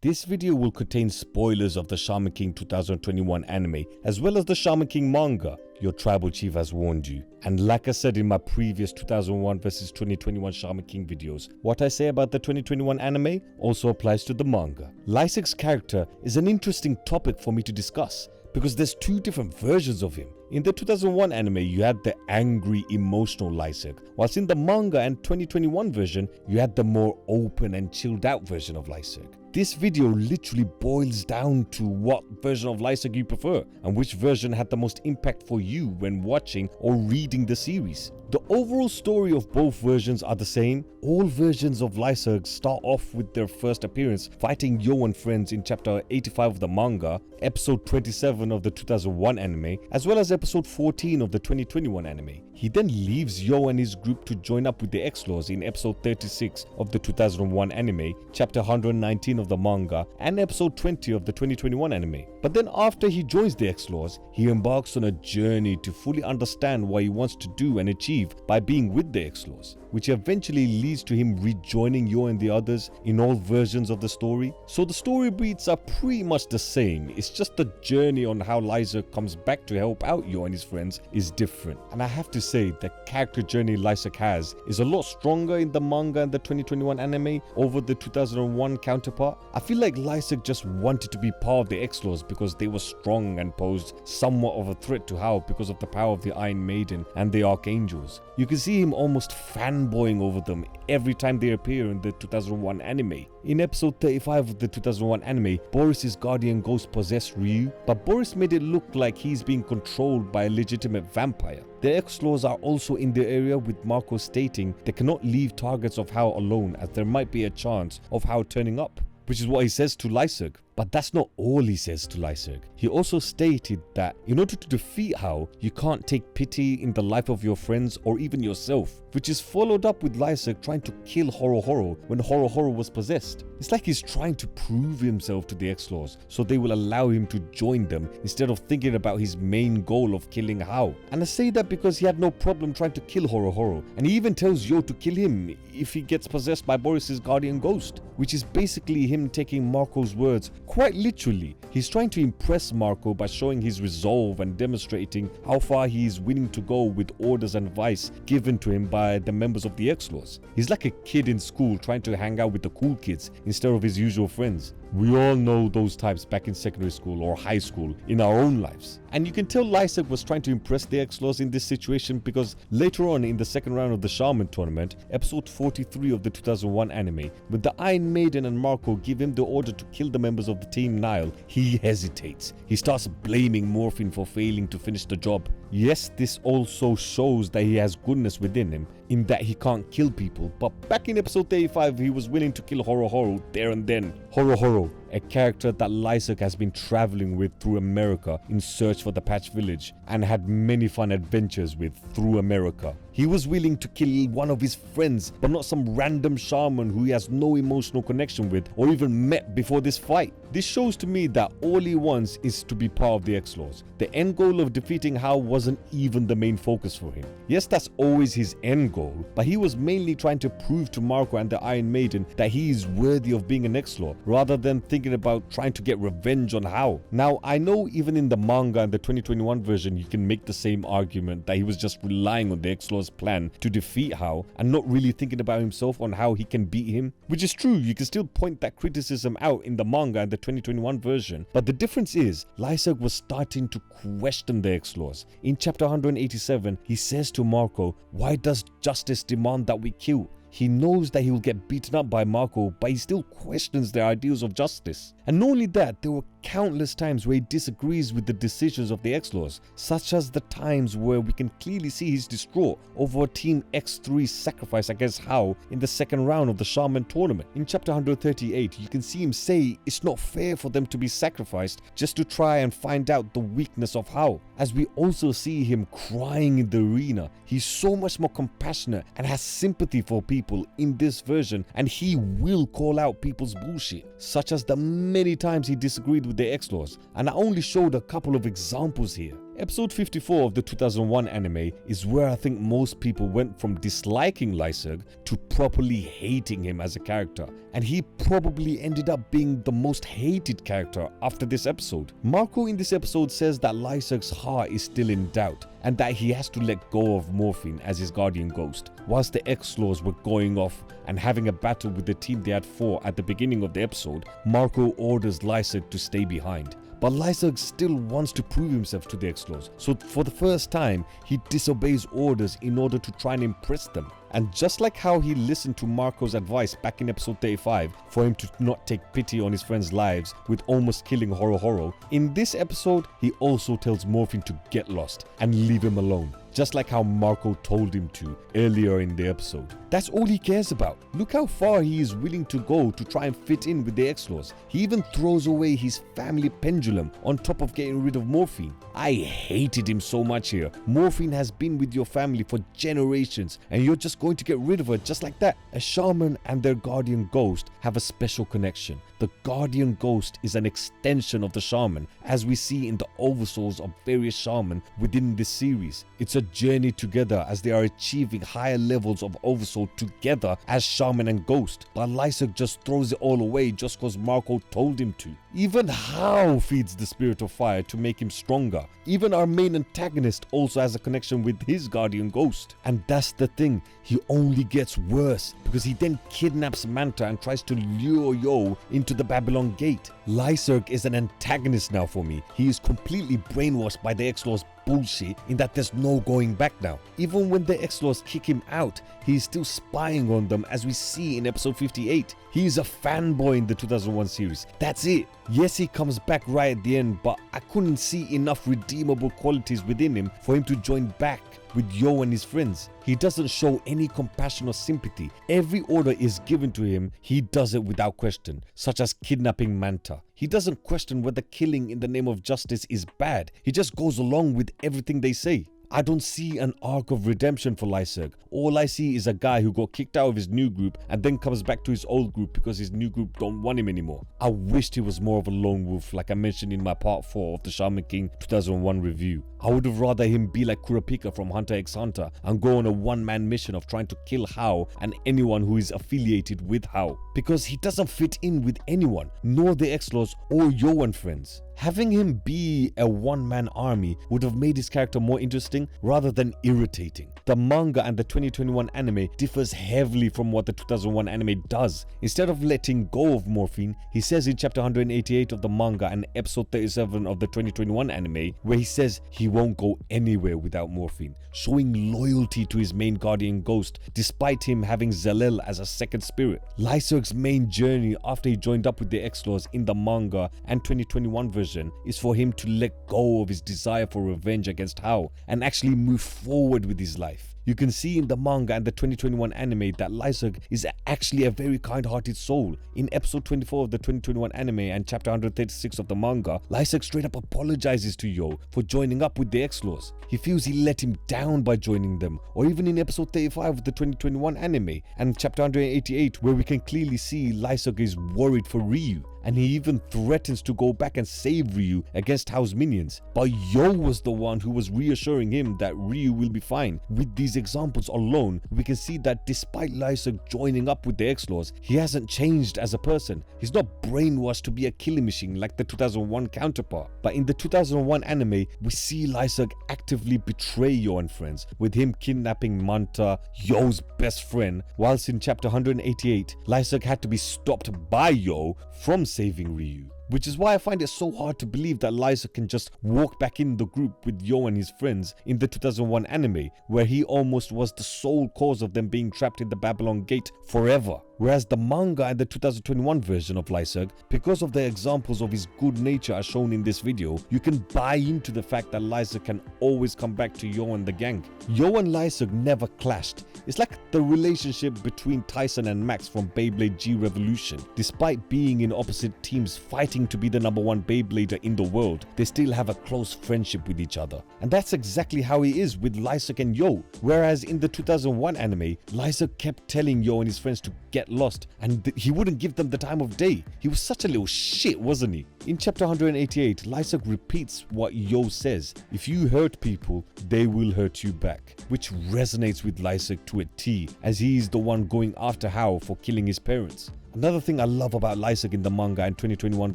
This video will contain spoilers of the Shaman King 2021 anime as well as the Shaman King manga. Your tribal chief has warned you. And like I said in my previous 2001 vs 2021 Shaman King videos, what I say about the 2021 anime also applies to the manga. Lyserg's character is an interesting topic for me to discuss because there's two different versions of him. In the 2001 anime, you had the angry, emotional Lyserg, whilst in the manga and 2021 version, you had the more open and chilled out version of Lyserg. This video literally boils down to what version of Lyserg you prefer and which version had the most impact for you when watching or reading the series. The overall story of both versions are the same. All versions of Lyserg start off with their first appearance fighting Yo and friends in chapter 85 of the manga, episode 27 of the 2001 anime, as well as episode 14 of the 2021 anime. He then leaves Yo and his group to join up with the X-Laws in episode 36 of the 2001 anime, chapter 119 of the manga, and episode 20 of the 2021 anime. But then after he joins the X-Laws, he embarks on a journey to fully understand what he wants to do and achieve by being with the X-Laws, which eventually leads to him rejoining Yo and the others in all versions of the story. So the story beats are pretty much the same, it's just the journey on how Lyserg comes back to help out Yo and his friends is different. And I have to say, the character journey Lyserg has is a lot stronger in the manga and the 2021 anime over the 2001 counterpart. I feel like Lyserg just wanted to be part of the X-Laws because they were strong and posed somewhat of a threat to Hao because of the power of the Iron Maiden and the Archangels. You can see him almost fanboying over them every time they appear in the 2001 anime. In episode 35 of the 2001 anime, Boris's guardian ghost possessed Ryu, but Boris made it look like he's being controlled by a legitimate vampire. The X-Laws are also in the area, with Marco stating they cannot leave targets of Hao alone as there might be a chance of Hao turning up, which is what he says to Lyserg. But that's not all he says to Lyserg. He also stated that in order to defeat Hao, you can't take pity in the life of your friends or even yourself, which is followed up with Lyserg trying to kill Horo when Horo was possessed. It's like he's trying to prove himself to the X-Laws so they will allow him to join them instead of thinking about his main goal of killing Hao. And I say that because he had no problem trying to kill Horo, and he even tells Yo to kill him if he gets possessed by Boris's guardian ghost, which is basically him taking Marco's words quite literally. He's trying to impress Marco by showing his resolve and demonstrating how far he is willing to go with orders and advice given to him by the members of the X-Laws. He's like a kid in school trying to hang out with the cool kids instead of his usual friends. We all know those types back in secondary school or high school in our own lives. And you can tell Lyserg was trying to impress the X-Laws in this situation because later on in the second round of the Shaman tournament, episode 43 of the 2001 anime, when the Iron Maiden and Marco give him the order to kill the members of the Team Nile, he hesitates. He starts blaming Morphine for failing to finish the job. Yes, this also shows that he has goodness within him, in that he can't kill people, but back in episode 35 he was willing to kill Horo there and then. Horo, a character that Lyserg has been traveling with through America in search for the Patch Village and had many fun adventures with through America. He was willing to kill one of his friends, but not some random shaman who he has no emotional connection with or even met before this fight. This shows to me that all he wants is to be part of the X-Laws. The end goal of defeating Hao wasn't even the main focus for him. Yes, that's always his end goal, but he was mainly trying to prove to Marco and the Iron Maiden that he is worthy of being an X-Law, rather than thinking about trying to get revenge on Hao. Now, I know even in the manga and the 2021 version, you can make the same argument that he was just relying on the X-Laws plan to defeat Hao and not really thinking about himself on how he can beat him, which is true. You can still point that criticism out in the manga and the 2021 version, but the difference is Lyserg was starting to question the X-Laws. In chapter 187, he says to Marco, "Why does justice demand that we kill?" He knows that he will get beaten up by Marco, but he still questions their ideals of justice. And not only that, there were countless times where he disagrees with the decisions of the X-Laws, such as the times where we can clearly see he's distraught over Team X3's sacrifice against Hao in the second round of the Shaman tournament. In chapter 138, you can see him say it's not fair for them to be sacrificed just to try and find out the weakness of Hao. As we also see him crying in the arena, he's so much more compassionate and has sympathy for people in this version, and he will call out people's bullshit, such as the many times he disagreed with the X-Laws, and I only showed a couple of examples here. Episode 54 of the 2001 anime is where I think most people went from disliking Lyserg to properly hating him as a character, and he probably ended up being the most hated character after this episode. Marco in this episode says that Lyserg's heart is still in doubt and that he has to let go of Morphine as his guardian ghost. Whilst the X-Laws were going off and having a battle with the team they had fought at the beginning of the episode, Marco orders Lyserg to stay behind. But Lyserg still wants to prove himself to the X-Laws, so for the first time, he disobeys orders in order to try and impress them. And just like how he listened to Marco's advice back in episode 35 for him to not take pity on his friends' lives with almost killing Horo, in this episode, he also tells Morphine to get lost and leave him alone. Just like how Marco told him to earlier in the episode. That's all he cares about. Look how far he is willing to go to try and fit in with the X-Laws. He even throws away his family pendulum on top of getting rid of Morphine. I hated him so much here. Morphine has been with your family for generations and you're just going to get rid of her just like that. A shaman and their guardian ghost have a special connection. The guardian ghost is an extension of the shaman, as we see in the oversouls of various shaman within this series. It's a journey together as they are achieving higher levels of oversoul together as shaman and ghost. But Lyserg just throws it all away just because Marco told him to. Even Hao feeds the spirit of fire to make him stronger. Even our main antagonist also has a connection with his guardian ghost. And that's the thing, he only gets worse because he then kidnaps Manta and tries to lure Yo into the Babylon Gate. Lyserg is an antagonist now for me. He is completely brainwashed by the X-Laws bullshit in that there's no going back now. Even when the X-Laws kick him out, he is still spying on them, as we see in episode 58. He is a fanboy in the 2001 series. That's it. Yes, he comes back right at the end, but I couldn't see enough redeemable qualities within him for him to join back with Yo and his friends. He doesn't show any compassion or sympathy. Every order is given to him, he does it without question, such as kidnapping Manta. He doesn't question whether killing in the name of justice is bad. He just goes along with everything they say. I don't see an arc of redemption for Lyserg. All I see is a guy who got kicked out of his new group and then comes back to his old group because his new group don't want him anymore. I wished he was more of a lone wolf, like I mentioned in my part 4 of the Shaman King 2001 review. I would have rather him be like Kurapika from Hunter x Hunter and go on a one-man mission of trying to kill Hao and anyone who is affiliated with Hao, because he doesn't fit in with anyone, nor the X-Laws or Yo and friends. Having him be a one-man army would have made his character more interesting rather than irritating. The manga and the 2021 anime differs heavily from what the 2001 anime does. Instead of letting go of Morphine, he says in chapter 188 of the manga and episode 37 of the 2021 anime, where he says he won't go anywhere without Morphine, showing loyalty to his main guardian ghost despite him having Zalel as a second spirit. Lyserg's main journey after he joined up with the X-Laws in the manga and 2021 version is for him to let go of his desire for revenge against Hao and actually move forward with his life. You can see in the manga and the 2021 anime that Lyserg is actually a very kind-hearted soul. In episode 24 of the 2021 anime and chapter 136 of the manga, Lyserg straight up apologizes to Yo for joining up with the X-Laws. He feels he let him down by joining them. Or even in episode 35 of the 2021 anime and chapter 188, where we can clearly see Lyserg is worried for Ryu, and he even threatens to go back and save Ryu against Hao's minions. But Yo was the one who was reassuring him that Ryu will be fine. With these examples alone, we can see that despite Lyserg joining up with the X-Laws, he hasn't changed as a person. He's not brainwashed to be a killing machine like the 2001 counterpart. But in the 2001 anime, we see Lyserg actively betray Yo and friends, with him kidnapping Manta, Yo's best friend, whilst in chapter 188, Lyserg had to be stopped by Yo from saving Ryu. Which is why I find it so hard to believe that Lyserg can just walk back in the group with Yo and his friends in the 2001 anime, where he almost was the sole cause of them being trapped in the Babylon Gate forever. Whereas the manga and the 2021 version of Lyserg, because of the examples of his good nature as shown in this video, you can buy into the fact that Lyserg can always come back to Yo and the gang. Yo and Lyserg never clashed. It's like the relationship between Tyson and Max from Beyblade G Revolution. Despite being in opposite teams fighting to be the #1 Beyblader in the world, they still have a close friendship with each other. And that's exactly how he is with Lyserg and Yo. Whereas in the 2001 anime, Lyserg kept telling Yo and his friends to get lost, and he wouldn't give them the time of day. He was such a little shit, wasn't he? In chapter 188, Lyserg repeats what Yo says: if you hurt people, they will hurt you back, which resonates with Lyserg to a T, as he is the one going after Hao for killing his parents. Another thing I love about Lyserg in the manga and 2021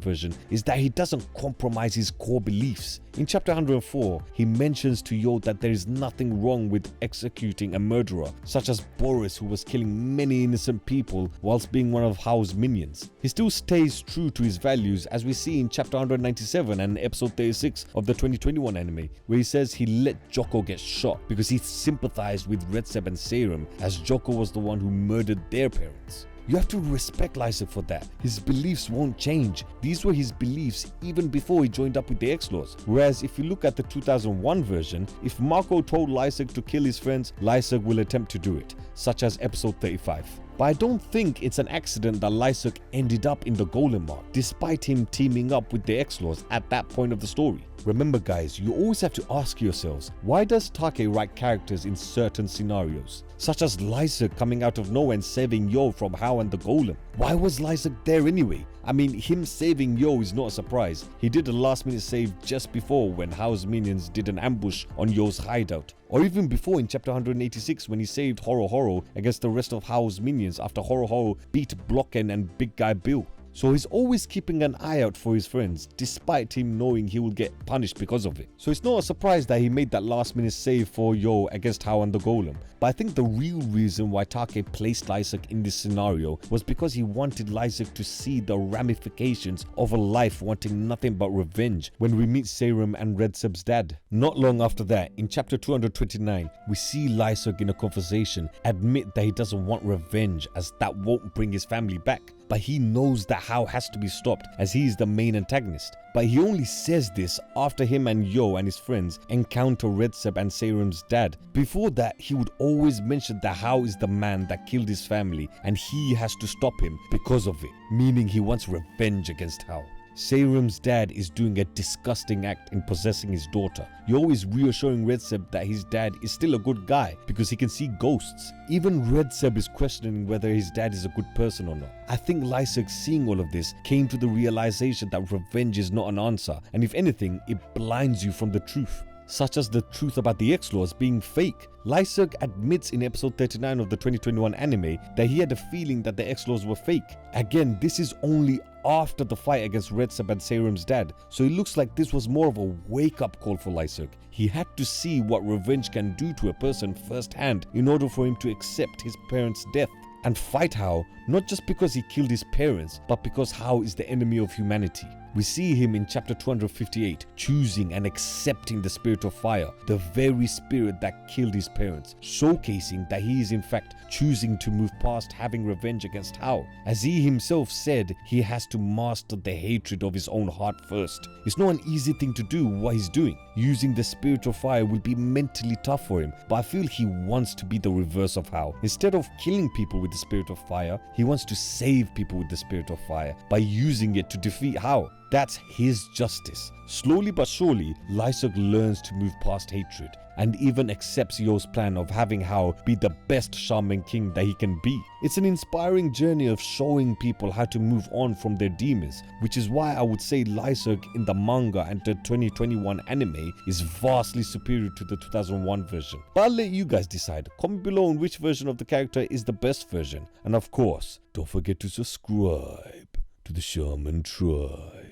version is that he doesn't compromise his core beliefs. In chapter 104, he mentions to Yo that there is nothing wrong with executing a murderer, such as Boris, who was killing many innocent people whilst being one of Hao's minions. He still stays true to his values, as we see in chapter 197 and episode 36 of the 2021 anime, where he says he let Joko get shot because he sympathized with Redseb and Serum, as Joko was the one who murdered their parents. You have to respect Lyserg for that. His beliefs won't change. These were his beliefs even before he joined up with the X-Laws. Whereas if you look at the 2001 version, if Marco told Lyserg to kill his friends, Lyserg will attempt to do it, such as episode 35. But I don't think it's an accident that Lyserg ended up in the Golem arc, despite him teaming up with the X-Laws at that point of the story. Remember guys, you always have to ask yourselves, why does Take write characters in certain scenarios? Such as Lyserg coming out of nowhere and saving Yo from Hao and the Golem. Why was Lyserg there anyway? I mean, him saving Yo is not a surprise. He did a last minute save just before when Hao's minions did an ambush on Yo's hideout. Or even before in chapter 186 when he saved Horo against the rest of Hao's minions after Horo beat Blocken and Big Guy Bill. So he's always keeping an eye out for his friends, despite him knowing he will get punished because of it. So it's not a surprise that he made that last minute save for Yo against Hao and the Golem. But I think the real reason why Take placed Lyserg in this scenario was because he wanted Lyserg to see the ramifications of a life wanting nothing but revenge when we meet Serum and Redseb's dad. Not long after that, in chapter 229, we see Lyserg in a conversation admit that he doesn't want revenge, as that won't bring his family back. But he knows that Hao has to be stopped, as he is the main antagonist. But he only says this after him and Yo and his friends encounter Redseb and Serum's dad. Before that, he would always mention that Hao is the man that killed his family and he has to stop him because of it, meaning he wants revenge against Hao. Serum's dad is doing a disgusting act in possessing his daughter. Yo is reassuring Redseb that his dad is still a good guy because he can see ghosts. Even Redseb is questioning whether his dad is a good person or not. I think Lyserg, seeing all of this, came to the realization that revenge is not an answer, and if anything, it blinds you from the truth. Such as the truth about the X-Laws being fake. Lyserg admits in episode 39 of the 2021 anime that he had a feeling that the X-Laws were fake. Again, this is only after the fight against Redseb and Serum's dad, so it looks like this was more of a wake-up call for Lyserg. He had to see what revenge can do to a person firsthand in order for him to accept his parents' death and fight Hao, not just because he killed his parents, but because Hao is the enemy of humanity. We see him in chapter 258 choosing and accepting the spirit of fire, the very spirit that killed his parents, showcasing that he is in fact choosing to move past having revenge against Hao. As he himself said, he has to master the hatred of his own heart first. It's not an easy thing to do what he's doing. Using the spirit of fire will be mentally tough for him, but I feel he wants to be the reverse of Hao. Instead of killing people with the spirit of fire, he wants to save people with the spirit of fire by using it to defeat Hao. That's his justice. Slowly but surely, Lyserg learns to move past hatred and even accepts Yo's plan of having Hao be the best Shaman King that he can be. It's an inspiring journey of showing people how to move on from their demons, which is why I would say Lyserg in the manga and the 2021 anime is vastly superior to the 2001 version. But I'll let you guys decide. Comment below on which version of the character is the best version. And of course, don't forget to subscribe to the Shaman Tribe.